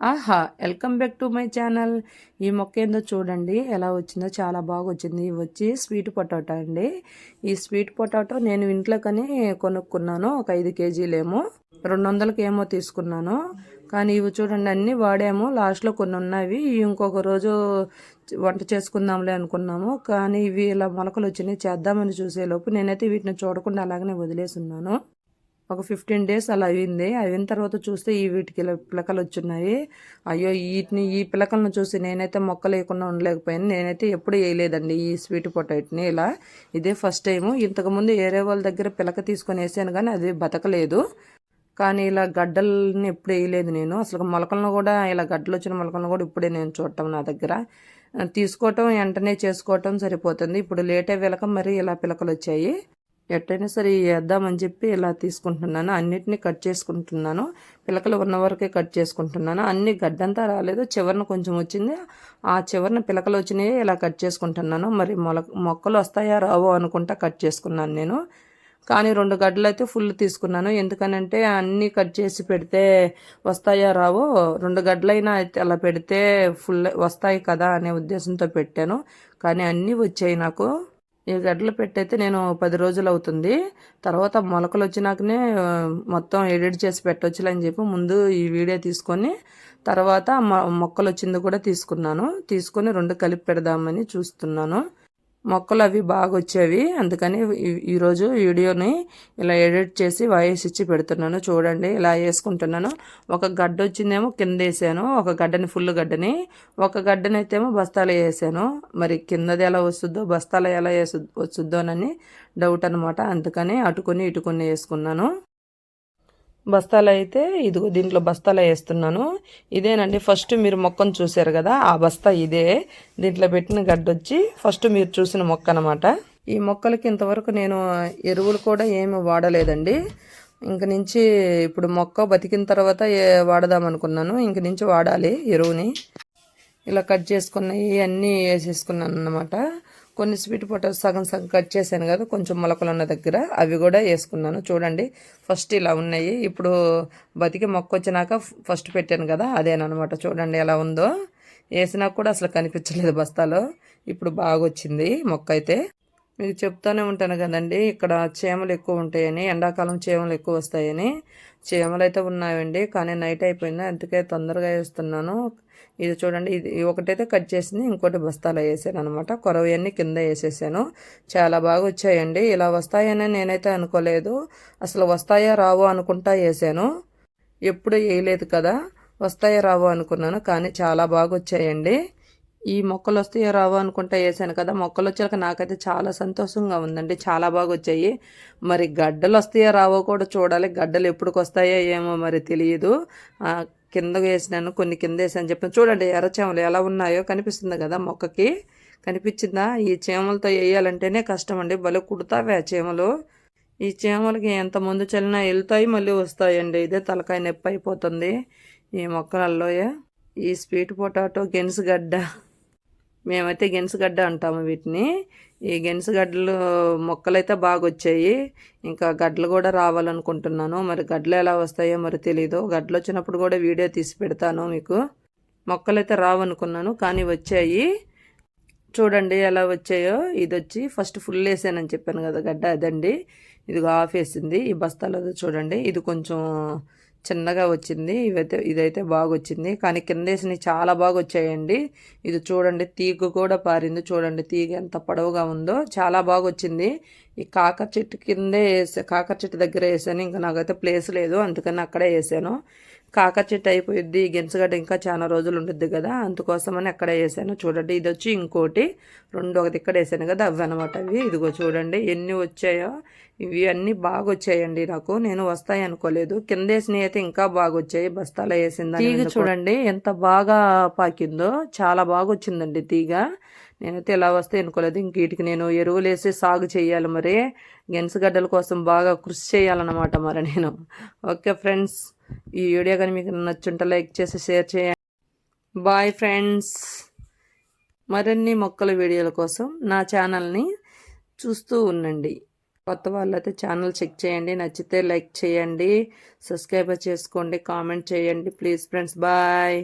ఆహా! Welcome back to my channel. ఈ మొక్క ఏందో చూడండి ఎలా వచ్చిందో, చాలా బాగా వచ్చింది. ఇవి వచ్చి స్వీట్ పొటాటో అండి. ఈ స్వీట్ పొటాటో నేను ఇంట్లోకని కొనుక్కున్నాను. ఒక 5 కేజీలేమో 200కి ఏమో తీసుకున్నాను. కానీ ఇవి చూడండి అన్నీ వాడాము. లాస్ట్లో కొన్ని ఉన్నవి ఇంకొక రోజు వంట చేసుకుందాంలే అనుకున్నాము. కానీ ఇవి ఇలా మొలకలు వచ్చినాయి. చేద్దామని చూసేలోపు నేనైతే వీటిని చూడకుండా అలాగనే వదిలేసి ఉన్నాను. ఒక 15 డేస్ అలా అయింది. అయిన తర్వాత చూస్తే వీటికి ఇలా పిలకలు వచ్చున్నాయి. అయ్యో, ఈ పిలకలను చూసి నేనైతే మొక్కలు వేయకుండా ఉండలేకపోయాను. నేనైతే ఎప్పుడు వేయలేదండి ఈ స్వీట్ పొటాటోని ఇలా. ఇదే ఫస్ట్ టైము. ఇంతకుముందు ఏరే వాళ్ళ దగ్గర పిలక తీసుకొని వేసాను కానీ అది బతకలేదు. కానీ ఇలా గడ్డల్ని ఎప్పుడు వేయలేదు నేను. అసలు మొలకలను కూడా ఇలా గడ్డలు వచ్చిన మొలకలను కూడా ఇప్పుడే నేను చూడటం నా దగ్గర. తీసుకోవటం వెంటనే చేసుకోవటం సరిపోతుంది. ఇప్పుడు లేటే పిలక మరి ఇలా పిలకలు వచ్చాయి. ఎట్టయినా సరే వేద్దామని చెప్పి ఇలా తీసుకుంటున్నాను. అన్నిటినీ కట్ చేసుకుంటున్నాను. పిలకలు ఉన్న వరకే కట్ చేసుకుంటున్నాను. అన్ని గడ్డంతా రాలేదు, చివరిన కొంచెం వచ్చింది. ఆ చివరిన పిలకలు వచ్చినాయి, ఇలా కట్ చేసుకుంటున్నాను. మరి మొక్కలు వస్తాయా రావో అనుకుంటా కట్ చేసుకున్నాను నేను. కానీ 2 గడ్డలు అయితే ఫుల్ తీసుకున్నాను. ఎందుకనంటే అన్నీ కట్ చేసి పెడితే వస్తాయా రావో, 2 గడ్డలైనా అయితే అలా పెడితే ఫుల్ వస్తాయి కదా అనే ఉద్దేశంతో పెట్టాను. కానీ అన్నీ వచ్చాయి నాకు. ఈ గడ్డలు పెట్టయితే నేను 10 రోజులు అవుతుంది. తర్వాత మొలకలు వచ్చినాకనే మొత్తం ఎడిట్ చేసి పెట్టొచ్చులే అని చెప్పి ముందు ఈ వీడియో తీసుకొని తర్వాత మొక్కలు వచ్చింది కూడా తీసుకొని 2 కలిపి పెడదామని చూస్తున్నాను. మొక్కలు అవి బాగా వచ్చేవి, అందుకని ఈరోజు వీడియోని ఇలా ఎడిట్ చేసి వాయిస్ ఇచ్చి పెడుతున్నాను. చూడండి ఇలా వేసుకుంటున్నాను. ఒక గడ్డ వచ్చిందేమో కింద వేసాను, ఒక గడ్డని ఫుల్ గడ్డని, ఒక గడ్డనైతేమో బస్తాలో వేసాను. మరి కిందది ఎలా వస్తుందో బస్తాలో ఎలా వస్తుందోనని డౌట్ అనమాట. అందుకని అటుకొని ఇటుకొని వేసుకున్నాను. బస్తాలు అయితే ఇదిగో దీంట్లో బస్తాలు వేస్తున్నాను. ఇదేనండి ఫస్ట్ మీరు మొక్కను చూసారు కదా, ఆ బస్తా ఇదే. దీంట్లో పెట్టిన గడ్డొచ్చి ఫస్ట్ మీరు చూసిన మొక్క అనమాట. ఈ మొక్కలకి ఇంతవరకు నేను ఎరువులు కూడా ఏమి వాడలేదండి. ఇంక నుంచి ఇప్పుడు మొక్క బతికిన తర్వాత వాడదాం అనుకున్నాను. ఇంక నుంచి వాడాలి ఎరువుని. ఇలా కట్ చేసుకున్నవి అన్నీ వేసేసుకున్నాను అన్నమాట. కొన్ని స్వీట్ పొటాటో సగం సగం కట్ చేశాను కదా, కొంచెం మొలకలు ఉన్న దగ్గర అవి కూడా వేసుకున్నాను. చూడండి ఫస్ట్ ఇలా ఉన్నాయి. ఇప్పుడు బతికి మొక్క వచ్చినాక ఫస్ట్ పెట్టాను కదా, అదేనమాట. చూడండి ఎలా ఉందో. వేసినాక కూడా అసలు కనిపించలేదు బస్తాలో. ఇప్పుడు బాగా వచ్చింది మొక్క అయితే. మీకు చెప్తూనే ఉంటాను కదండి, ఇక్కడ చీమలు ఎక్కువ ఉంటాయని, ఎండాకాలం చీమలు ఎక్కువ వస్తాయని. చీమలు అయితే ఉన్నాయండి, కానీ నైట్ అయిపోయింది, అందుకే తొందరగా వేస్తున్నాను. ఇది చూడండి, ఇది ఒకటైతే కట్ చేసింది, ఇంకోటి బస్తాలో వేసాను అనమాట. కొరవన్నీ కింద వేసేసాను. చాలా బాగా వచ్చాయండి. ఇలా వస్తాయని నేనైతే అనుకోలేదు. అసలు వస్తాయా రావో అనుకుంటా వేసాను. ఎప్పుడు వేయలేదు కదా, వస్తాయా రావో అనుకున్నాను, కానీ చాలా బాగా వచ్చాయండి. ఈ మొక్కలు వస్తాయో రావో అనుకుంటా వేసాను కదా, మొక్కలు వచ్చాక నాకైతే చాలా సంతోషంగా ఉందండి. చాలా బాగా వచ్చాయి. మరి గడ్డలు వస్తాయో రావో కూడా చూడాలి. గడ్డలు ఎప్పటికి వస్తాయో ఏమో మరి తెలియదు. కింద వేసినాను, కొన్ని కింద వేసాను చెప్పాను. చూడండి ఎర్రచేమలు ఎలా ఉన్నాయో కనిపిస్తుంది కదా మొక్కకి. కనిపించిందా? ఈ చీమలతో వేయాలంటేనే కష్టం అండి. భలే కుడతావే ఆ చీమలు. ఈ చీమలకి ఎంత ముందు చల్లినా వెళ్తాయి, మళ్ళీ వస్తాయండి. ఇదే తలకాయ నొప్పి అయిపోతుంది ఈ మొక్కలలో. ఈ స్వీట్ పొటాటో గెనుసుగడ్డ, మేమైతే గెనుసుగడ్డ అంటాము వీటిని. ఈ గెనుసుగడ్డలు మొక్కలైతే బాగా వచ్చాయి. ఇంకా గడ్డలు కూడా రావాలనుకుంటున్నాను. మరి గడ్డలు ఎలా వస్తాయో మరి తెలీదు. గడ్డలు వచ్చినప్పుడు కూడా వీడియో తీసి పెడతాను మీకు. మొక్కలైతే రావనుకున్నాను కానీ వచ్చాయి. చూడండి ఎలా వచ్చాయో. ఇది వచ్చి ఫస్ట్ ఫుల్ వేసానని చెప్పాను కదా గడ్డ, అదండి. ఇదిగో ఆఫ్ వేసింది. ఈ బస్తాలో చూడండి, ఇది కొంచెం చిన్నగా వచ్చింది. ఇదైతే బాగా వచ్చింది, కానీ కిందేసినవి చాలా బాగా వచ్చాయండి. ఇది చూడండి తీగ కూడా పారింది. చూడండి తీగ ఎంత పొడవుగా ఉందో, చాలా బాగా వచ్చింది. ఈ కాకర చెట్టు కిందే కాకర చెట్టు దగ్గర వేసాను. ఇంకా నాకైతే ప్లేస్ లేదు, అందుకని అక్కడే వేసాను. కాకర చెట్టు అయిపోయిద్ది, గెనుసుగడ్డ ఇంకా చాలా రోజులు ఉంటుంది కదా, అందుకోసమని అక్కడే వేసాను. చూడండి ఇది వచ్చి ఇంకోటి, ఒకటి ఇక్కడ వేసాను కదా, అవి అనమాట అవి. ఇదిగో చూడండి ఎన్ని వచ్చాయో. ఇవి అన్నీ బాగా వచ్చాయండి నాకు. నేను వస్తాయి అనుకోలేదు. కింద వేసినవి అయితే ఇంకా బాగా వచ్చాయి. బస్తాలో వేసింది తీగ చూడండి ఎంత బాగా పాకిందో. చాలా బాగా వచ్చిందండి తీగ. నేనైతే ఇలా వస్తే అనుకోలేదు. ఇంక వీటికి నేను ఎరువులు వేసి సాగు చేయాలి. మరి గెనుసుగడ్డల కోసం బాగా కృషి చేయాలన్నమాట మరి నేను. ఓకే ఫ్రెండ్స్, ఈ వీడియో కానీ మీకు నచ్చుంటే లైక్ చేసి షేర్ చేయండి. Bye friends. మరిన్ని మొక్కల వీడియోల కోసం నా ఛానల్ని చూస్తూ ఉండండి. కొత్త వాళ్ళైతే ఛానల్ చెక్ చేయండి, నచ్చితే లైక్ చేయండి, సబ్స్క్రైబ్ చేసుకోండి, కామెంట్ చేయండి ప్లీజ్ ఫ్రెండ్స్. బాయ్.